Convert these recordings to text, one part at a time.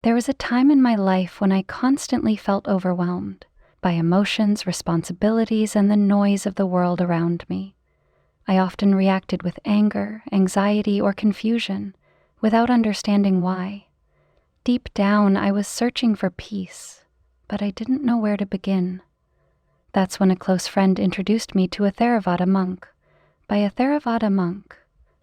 There was a time in my life when I constantly felt overwhelmed by emotions, responsibilities, and the noise of the world around me. I often reacted with anger, anxiety, or confusion without understanding why. Deep down, I was searching for peace, but I didn't know where to begin. That's when a close friend introduced me to a Theravāda monk. By a Theravāda monk,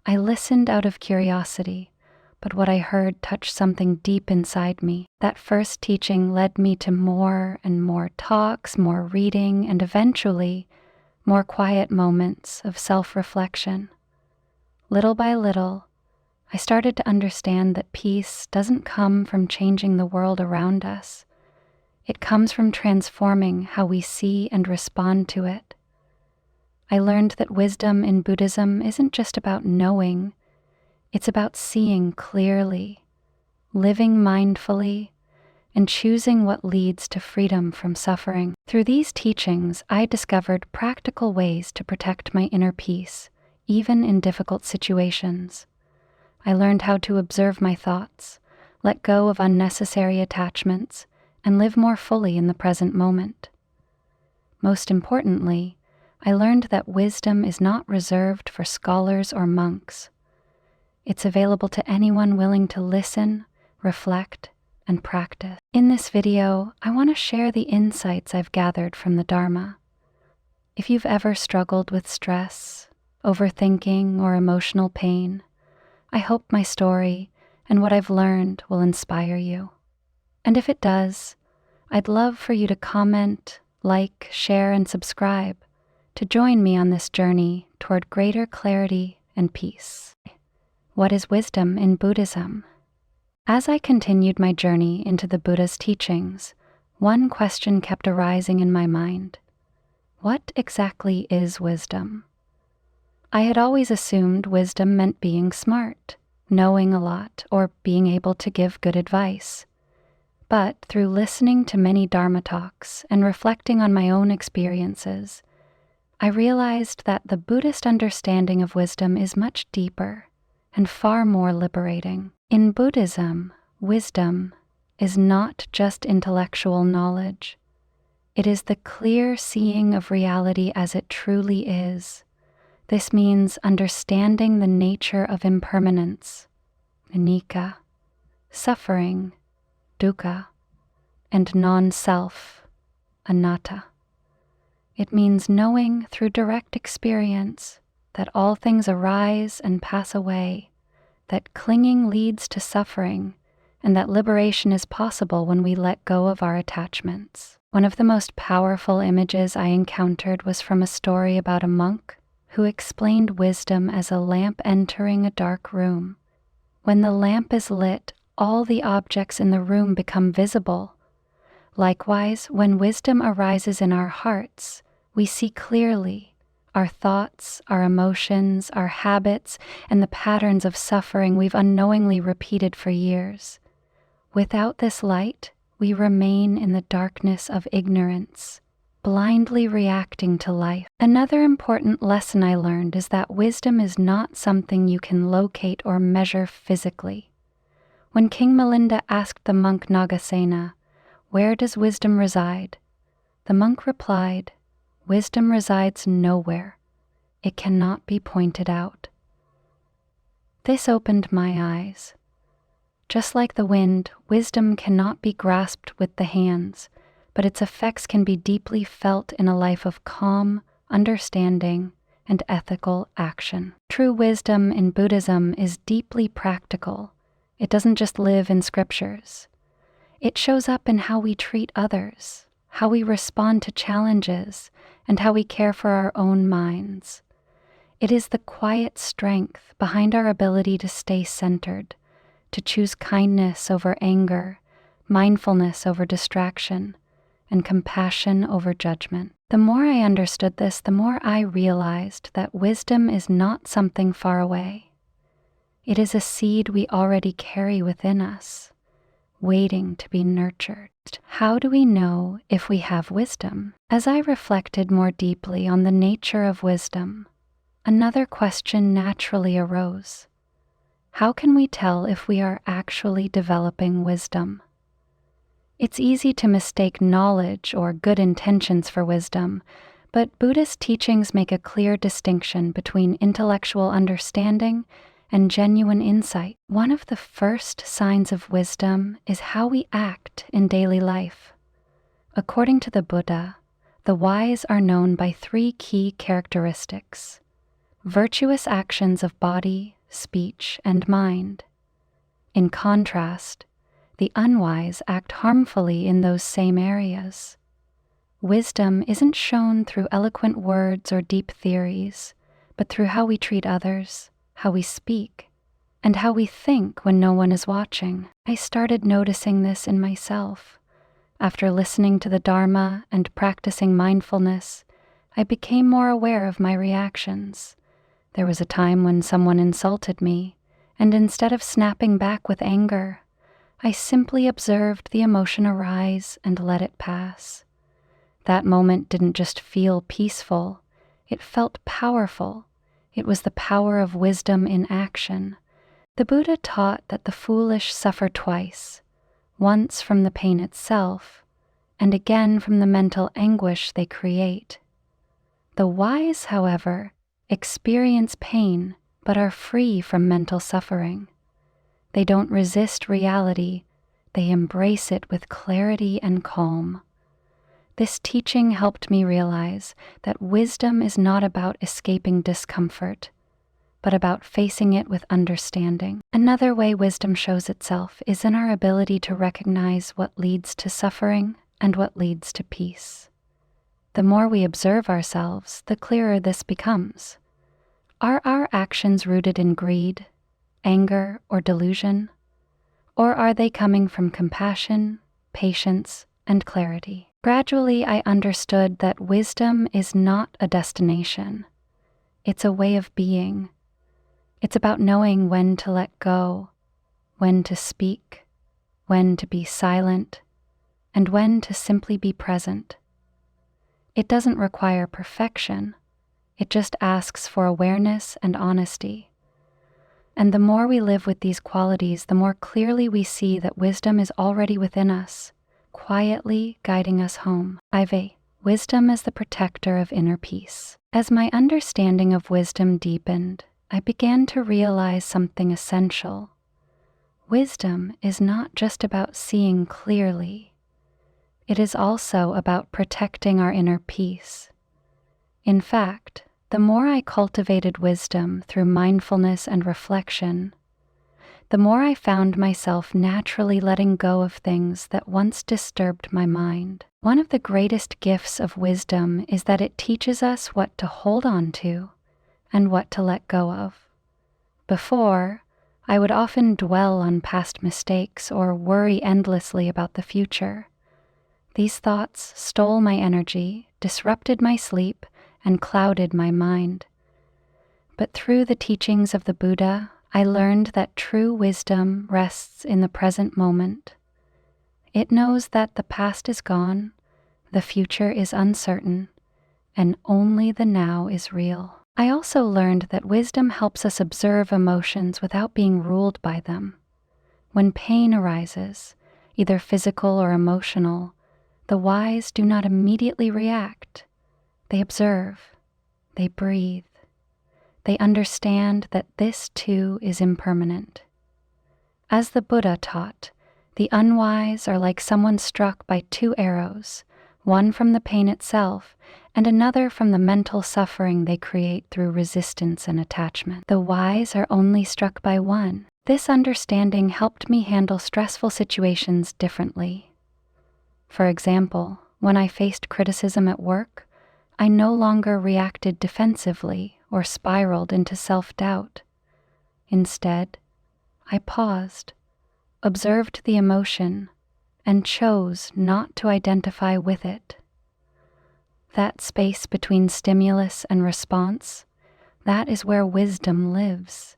I listened out of curiosity, but what I heard touched something deep inside me. That first teaching led me to more and more talks, more reading, and eventually, more quiet moments of self-reflection. Little by little, I started to understand that peace doesn't come from changing the world around us. It comes from transforming how we see and respond to it. I learned that wisdom in Buddhism isn't just about knowing, it's about seeing clearly, living mindfully, and choosing what leads to freedom from suffering. Through these teachings, I discovered practical ways to protect my inner peace, even in difficult situations. I learned how to observe my thoughts, let go of unnecessary attachments, and live more fully in the present moment. Most importantly, I learned that wisdom is not reserved for scholars or monks. It's available to anyone willing to listen, reflect, and practice. In this video, I want to share the insights I've gathered from the Dharma. If you've ever struggled with stress, overthinking, or emotional pain, I hope my story and what I've learned will inspire you. And if it does, I'd love for you to comment, like, share, and subscribe to join me on this journey toward greater clarity and peace. What is wisdom in Buddhism? As I continued my journey into the Buddha's teachings, one question kept arising in my mind. What exactly is wisdom? I had always assumed wisdom meant being smart, knowing a lot, or being able to give good advice. But through listening to many Dharma talks and reflecting on my own experiences, I realized that the Buddhist understanding of wisdom is much deeper and far more liberating. In Buddhism, wisdom is not just intellectual knowledge. It is the clear seeing of reality as it truly is. This means understanding the nature of impermanence, anicca, suffering, dukkha, and non-self, anatta. It means knowing through direct experience that all things arise and pass away, that clinging leads to suffering, and that liberation is possible when we let go of our attachments. One of the most powerful images I encountered was from a story about a monk who explained wisdom as a lamp entering a dark room. When the lamp is lit, all the objects in the room become visible. Likewise, when wisdom arises in our hearts, we see clearly our thoughts, our emotions, our habits, and the patterns of suffering we've unknowingly repeated for years. Without this light, we remain in the darkness of ignorance, blindly reacting to life. Another important lesson I learned is that wisdom is not something you can locate or measure physically. When King Milinda asked the monk Nagasena, "Where does wisdom reside?" the monk replied, "Wisdom resides nowhere. It cannot be pointed out." This opened my eyes. Just like the wind, wisdom cannot be grasped with the hands, but its effects can be deeply felt in a life of calm, understanding, and ethical action. True wisdom in Buddhism is deeply practical. It doesn't just live in scriptures. It shows up in how we treat others, how we respond to challenges, and how we care for our own minds. It is the quiet strength behind our ability to stay centered, to choose kindness over anger, mindfulness over distraction, and compassion over judgment. The more I understood this, the more I realized that wisdom is not something far away. It is a seed we already carry within us, waiting to be nurtured. How do we know if we have wisdom? As I reflected more deeply on the nature of wisdom, another question naturally arose. How can we tell if we are actually developing wisdom? It's easy to mistake knowledge or good intentions for wisdom, but Buddhist teachings make a clear distinction between intellectual understanding and genuine insight. One of the first signs of wisdom is how we act in daily life. According to the Buddha, the wise are known by 3 key characteristics: virtuous actions of body, speech, and mind. In contrast, the unwise act harmfully in those same areas. Wisdom isn't shown through eloquent words or deep theories, but through how we treat others, how we speak, and how we think when no one is watching. I started noticing this in myself. After listening to the Dharma and practicing mindfulness, I became more aware of my reactions. There was a time when someone insulted me, and instead of snapping back with anger, I simply observed the emotion arise and let it pass. That moment didn't just feel peaceful, it felt powerful. It was the power of wisdom in action. The Buddha taught that the foolish suffer twice, once from the pain itself, and again from the mental anguish they create. The wise, however, experience pain but are free from mental suffering. They don't resist reality, they embrace it with clarity and calm. This teaching helped me realize that wisdom is not about escaping discomfort, but about facing it with understanding. Another way wisdom shows itself is in our ability to recognize what leads to suffering and what leads to peace. The more we observe ourselves, the clearer this becomes. Are our actions rooted in greed, anger, or delusion? Or are they coming from compassion, patience, and clarity? Gradually, I understood that wisdom is not a destination. It's a way of being. It's about knowing when to let go, when to speak, when to be silent, and when to simply be present. It doesn't require perfection. It just asks for awareness and honesty. And the more we live with these qualities, the more clearly we see that wisdom is already within us, quietly guiding us home. 5a. Wisdom as the protector of inner peace. As my understanding of wisdom deepened, I began to realize something essential. Wisdom is not just about seeing clearly. It is also about protecting our inner peace. In fact, the more I cultivated wisdom through mindfulness and reflection, the more I found myself naturally letting go of things that once disturbed my mind. One of the greatest gifts of wisdom is that it teaches us what to hold on to and what to let go of. Before, I would often dwell on past mistakes or worry endlessly about the future. These thoughts stole my energy, disrupted my sleep, and clouded my mind. But through the teachings of the Buddha, I learned that true wisdom rests in the present moment. It knows that the past is gone, the future is uncertain, and only the now is real. I also learned that wisdom helps us observe emotions without being ruled by them. When pain arises, either physical or emotional, the wise do not immediately react. They observe, they breathe, they understand that this too is impermanent. As the Buddha taught, the unwise are like someone struck by 2 arrows, one from the pain itself and another from the mental suffering they create through resistance and attachment. The wise are only struck by one. This understanding helped me handle stressful situations differently. For example, when I faced criticism at work, I no longer reacted defensively or spiraled into self-doubt. Instead, I paused, observed the emotion, and chose not to identify with it. That space between stimulus and response, that is where wisdom lives.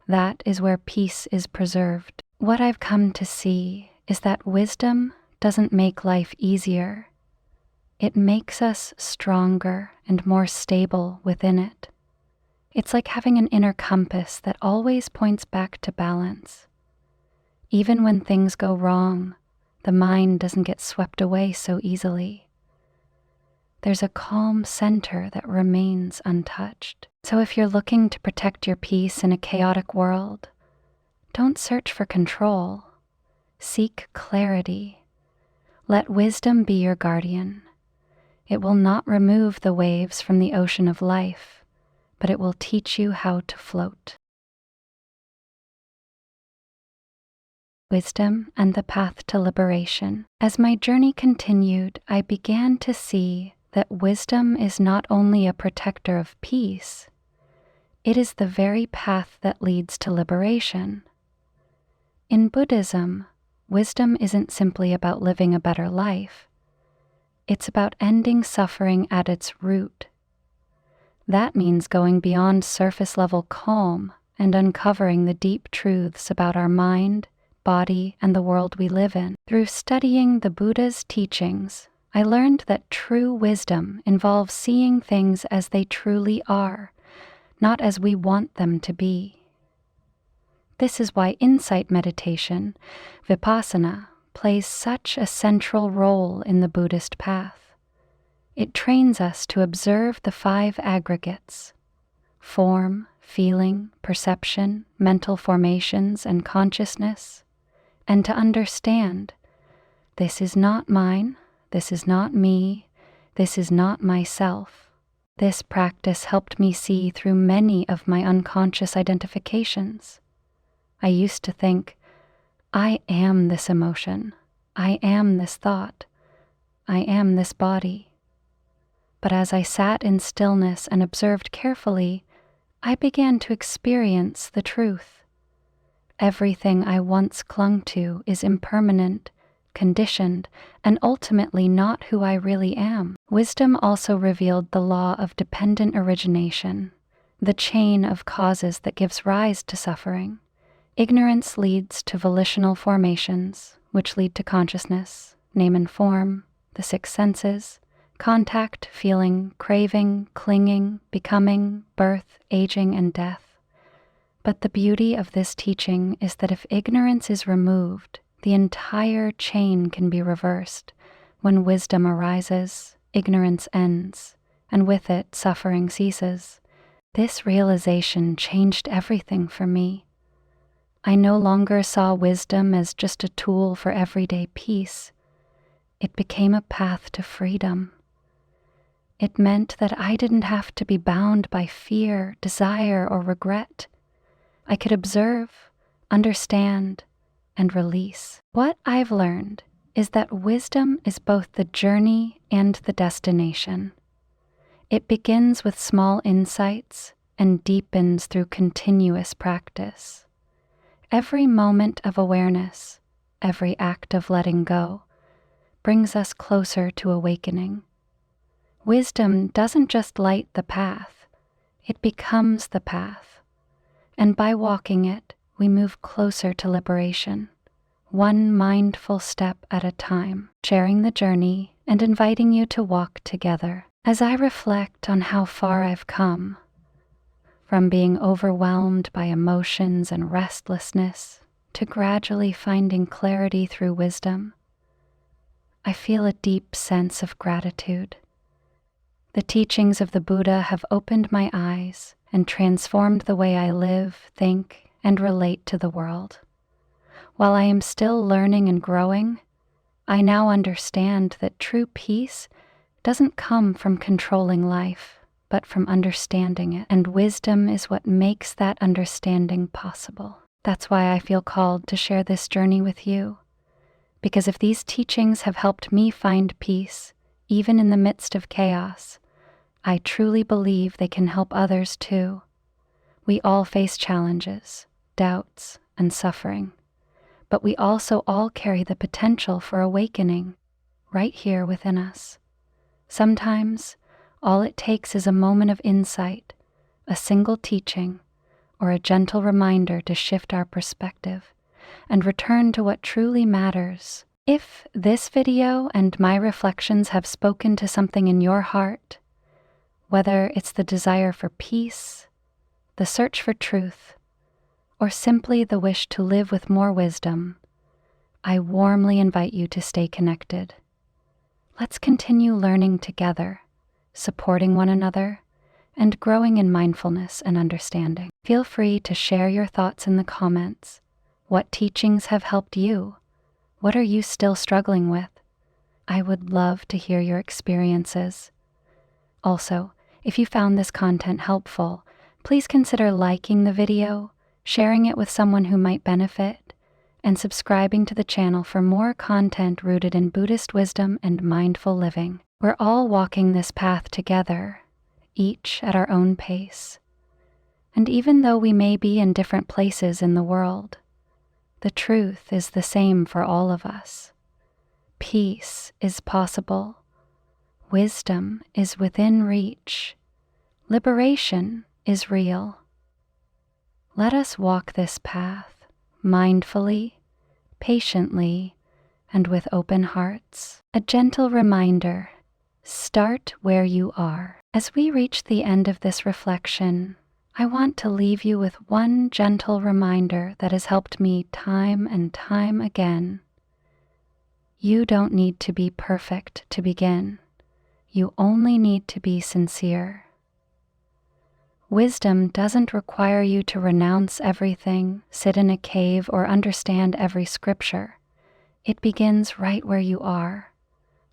That is where peace is preserved. What I've come to see is that wisdom doesn't make life easier. It makes us stronger and more stable within it. It's like having an inner compass that always points back to balance. Even when things go wrong, the mind doesn't get swept away so easily. There's a calm center that remains untouched. So if you're looking to protect your peace in a chaotic world, don't search for control. Seek clarity. Let wisdom be your guardian. It will not remove the waves from the ocean of life, but it will teach you how to float. Wisdom and the path to liberation. As my journey continued, I began to see that wisdom is not only a protector of peace, it is the very path that leads to liberation. In Buddhism, wisdom isn't simply about living a better life. It's about ending suffering at its root. That means going beyond surface-level calm and uncovering the deep truths about our mind, body, and the world we live in. Through studying the Buddha's teachings, I learned that true wisdom involves seeing things as they truly are, not as we want them to be. This is why insight meditation, vipassana, plays such a central role in the Buddhist path. It trains us to observe the 5 aggregates: form, feeling, perception, mental formations, and consciousness, and to understand, this is not mine, this is not me, this is not myself. This practice helped me see through many of my unconscious identifications. I used to think, I am this emotion, I am this thought, I am this body. But as I sat in stillness and observed carefully, I began to experience the truth. Everything I once clung to is impermanent, conditioned, and ultimately not who I really am. Wisdom also revealed the law of dependent origination, the chain of causes that gives rise to suffering. Ignorance leads to volitional formations, which lead to consciousness, name and form, the 6 senses, contact, feeling, craving, clinging, becoming, birth, aging, and death. But the beauty of this teaching is that if ignorance is removed, the entire chain can be reversed. When wisdom arises, ignorance ends, and with it, suffering ceases. This realization changed everything for me. I no longer saw wisdom as just a tool for everyday peace. It became a path to freedom. It meant that I didn't have to be bound by fear, desire, or regret. I could observe, understand, and release. What I've learned is that wisdom is both the journey and the destination. It begins with small insights and deepens through continuous practice. Every moment of awareness, every act of letting go, brings us closer to awakening. Wisdom doesn't just light the path, it becomes the path. And by walking it, we move closer to liberation, one mindful step at a time, sharing the journey and inviting you to walk together. As I reflect on how far I've come, from being overwhelmed by emotions and restlessness to gradually finding clarity through wisdom, I feel a deep sense of gratitude. The teachings of the Buddha have opened my eyes and transformed the way I live, think, and relate to the world. While I am still learning and growing, I now understand that true peace doesn't come from controlling life, but from understanding it, and wisdom is what makes that understanding possible. That's why I feel called to share this journey with you, because if these teachings have helped me find peace, even in the midst of chaos, I truly believe they can help others too. We all face challenges, doubts, and suffering, but we also all carry the potential for awakening right here within us. Sometimes, all it takes is a moment of insight, a single teaching, or a gentle reminder to shift our perspective and return to what truly matters. If this video and my reflections have spoken to something in your heart, whether it's the desire for peace, the search for truth, or simply the wish to live with more wisdom, I warmly invite you to stay connected. Let's continue learning together, supporting one another, and growing in mindfulness and understanding. Feel free to share your thoughts in the comments. What teachings have helped you? What are you still struggling with? I would love to hear your experiences. Also, if you found this content helpful, please consider liking the video, sharing it with someone who might benefit, and subscribing to the channel for more content rooted in Buddhist wisdom and mindful living. We're all walking this path together, each at our own pace. And even though we may be in different places in the world, the truth is the same for all of us. Peace is possible. Wisdom is within reach. Liberation is real. Let us walk this path mindfully, patiently, and with open hearts. A gentle reminder: start where you are. As we reach the end of this reflection, I want to leave you with one gentle reminder that has helped me time and time again. You don't need to be perfect to begin. You only need to be sincere. Wisdom doesn't require you to renounce everything, sit in a cave, or understand every scripture. It begins right where you are,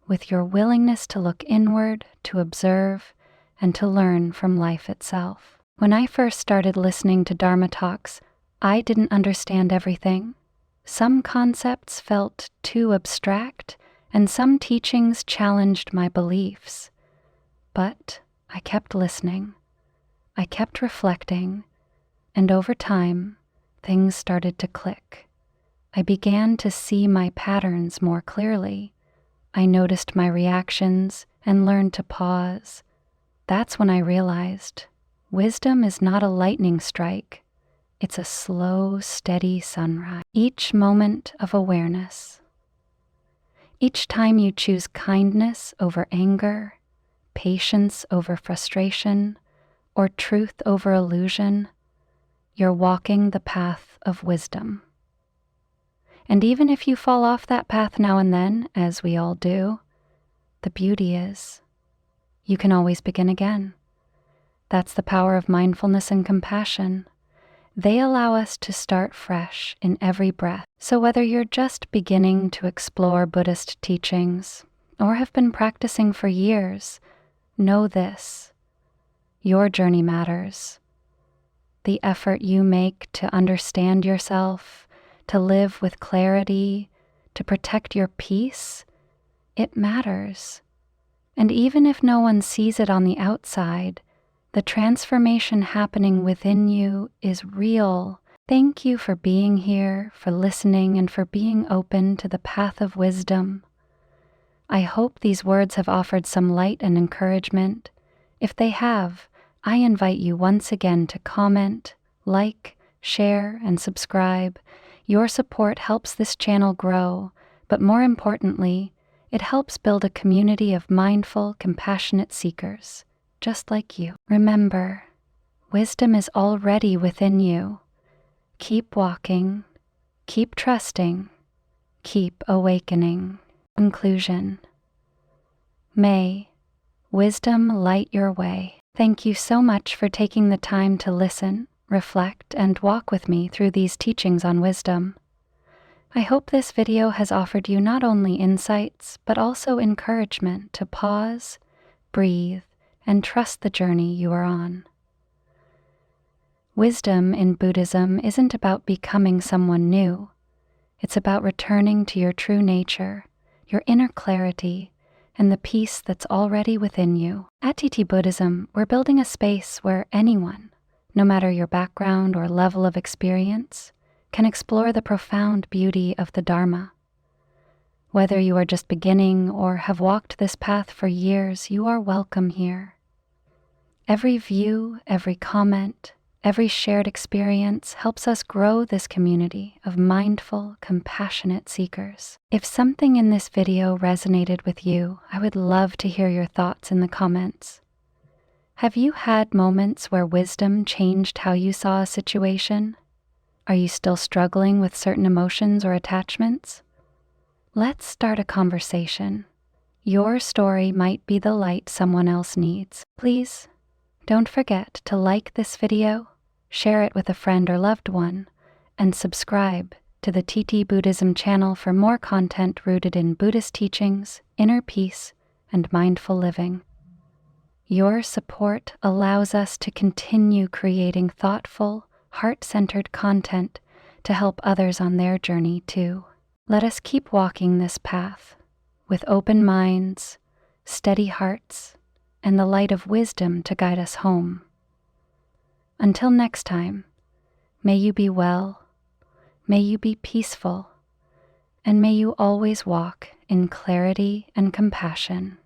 with your willingness to look inward, to observe, and to learn from life itself. When I first started listening to Dharma talks, I didn't understand everything. Some concepts felt too abstract, and some teachings challenged my beliefs. But I kept listening. I kept reflecting, and over time, things started to click. I began to see my patterns more clearly. I noticed my reactions and learned to pause. That's when I realized wisdom is not a lightning strike. It's a slow, steady sunrise. Each moment of awareness. Each time you choose kindness over anger, patience over frustration, or truth over illusion, you're walking the path of wisdom. And even if you fall off that path now and then, as we all do, the beauty is you can always begin again. That's the power of mindfulness and compassion. They allow us to start fresh in every breath. So whether you're just beginning to explore Buddhist teachings or have been practicing for years, know this: your journey matters. The effort you make to understand yourself, to live with clarity, to protect your peace, it matters. And even if no one sees it on the outside, the transformation happening within you is real. Thank you for being here, for listening, and for being open to the path of wisdom. I hope these words have offered some light and encouragement. If they have, I invite you once again to comment, like, share, and subscribe. Your support helps this channel grow, but more importantly, it helps build a community of mindful, compassionate seekers, just like you. Remember, wisdom is already within you. Keep walking, keep trusting, keep awakening. Conclusion. May wisdom light your way. Thank you so much for taking the time to listen, reflect, and walk with me through these teachings on wisdom. I hope this video has offered you not only insights, but also encouragement to pause, breathe, and trust the journey you are on. Wisdom in Buddhism isn't about becoming someone new. It's about returning to your true nature, your inner clarity, and the peace that's already within you. At TT-Buddhism, we're building a space where anyone, no matter your background or level of experience, can explore the profound beauty of the Dharma. Whether you are just beginning or have walked this path for years, you are welcome here. Every view, every comment, every shared experience helps us grow this community of mindful, compassionate seekers. If something in this video resonated with you, I would love to hear your thoughts in the comments. Have you had moments where wisdom changed how you saw a situation? Are you still struggling with certain emotions or attachments? Let's start a conversation. Your story might be the light someone else needs. Please don't forget to like this video, share it with a friend or loved one, and subscribe to the TT-Buddhism channel for more content rooted in Buddhist teachings, inner peace, and mindful living. Your support allows us to continue creating thoughtful, heart-centered content to help others on their journey too. Let us keep walking this path with open minds, steady hearts, and the light of wisdom to guide us home. Until next time, may you be well, may you be peaceful, and may you always walk in clarity and compassion.